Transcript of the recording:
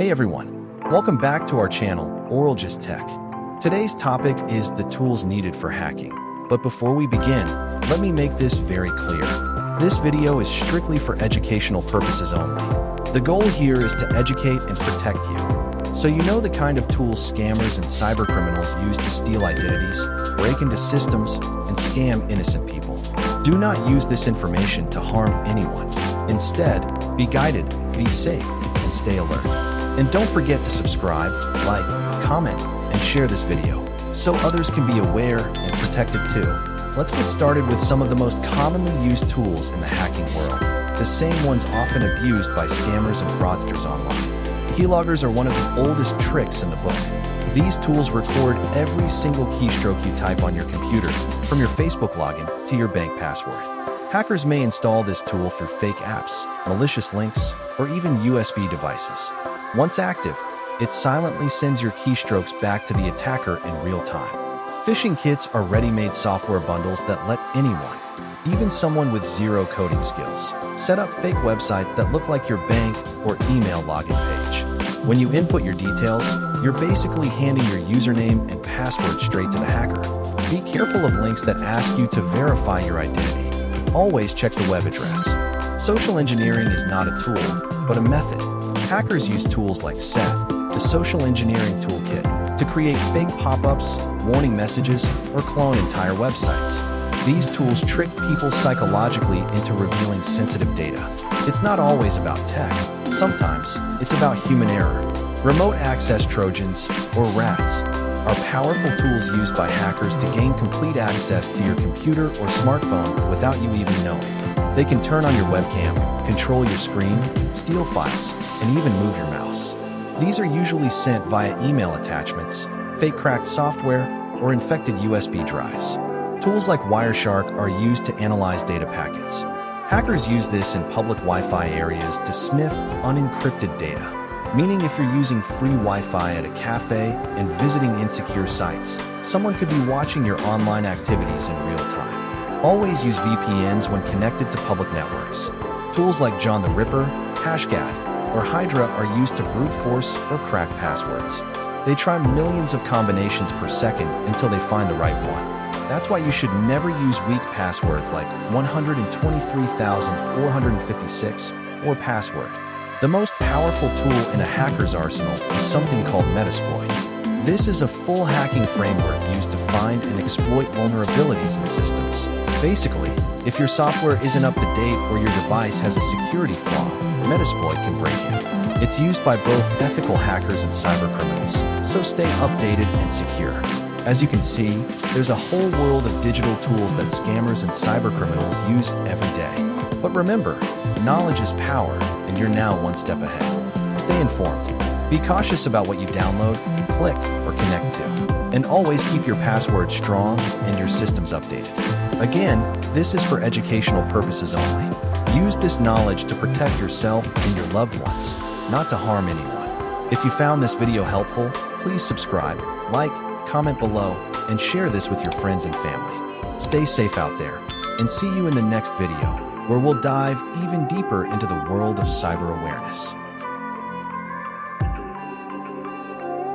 Hey everyone, welcome back to our channel, Oralgist Tech. Today's topic is the tools needed for hacking. But before we begin, let me make this very clear. This video is strictly for educational purposes only. The goal here is to educate and protect you. So you know the kind of tools scammers and cybercriminals use to steal identities, break into systems, and scam innocent people. Do not use this information to harm anyone. Instead, be guided, be safe, and stay alert. And don't forget to subscribe, like, comment, and share this video, so others can be aware and protected too. Let's get started with some of the most commonly used tools in the hacking world, the same ones often abused by scammers and fraudsters online. Keyloggers are one of the oldest tricks in the book. These tools record every single keystroke you type on your computer, from your Facebook login to your bank password. Hackers may install this tool through fake apps, malicious links, or even USB devices. Once active, it silently sends your keystrokes back to the attacker in real time. Phishing kits are ready-made software bundles that let anyone, even someone with zero coding skills, set up fake websites that look like your bank or email login page. When you input your details, you're basically handing your username and password straight to the hacker. Be careful of links that ask you to verify your identity. Always check the web address. Social engineering is not a tool, but a method. Hackers use tools like SET, the social engineering toolkit, to create fake pop-ups, warning messages, or clone entire websites. These tools trick people psychologically into revealing sensitive data. It's not always about tech. Sometimes it's about human error. Remote access Trojans, or rats, are powerful tools used by hackers to gain complete access to your computer or smartphone without you even knowing. They can turn on your webcam, control your screen, steal files, and even move your mouse. These are usually sent via email attachments, fake cracked software, or infected USB drives. Tools like Wireshark are used to analyze data packets. Hackers use this in public Wi-Fi areas to sniff unencrypted data, meaning if you're using free Wi-Fi at a cafe and visiting insecure sites, someone could be watching your online activities in real time. Always use VPNs when connected to public networks. Tools like John the Ripper, HashGad, or Hydra are used to brute force or crack passwords. They try millions of combinations per second until they find the right one. That's why you should never use weak passwords like 123,456 or password. The most powerful tool in a hacker's arsenal is something called Metasploit. This is a full hacking framework used to find and exploit vulnerabilities in systems. Basically, if your software isn't up to date or your device has a security flaw, Metasploit can break it. It's used by both ethical hackers and cybercriminals, so stay updated and secure. As you can see, there's a whole world of digital tools that scammers and cybercriminals use every day. But remember, knowledge is power, and you're now one step ahead. Stay informed. Be cautious about what you download, click, or connect to. And always keep your password strong and your systems updated. Again, this is for educational purposes only. Use this knowledge to protect yourself and your loved ones, not to harm anyone. If you found this video helpful, please subscribe, like, comment below, and share this with your friends and family. Stay safe out there, and see you in the next video, where we'll dive even deeper into the world of cyber awareness.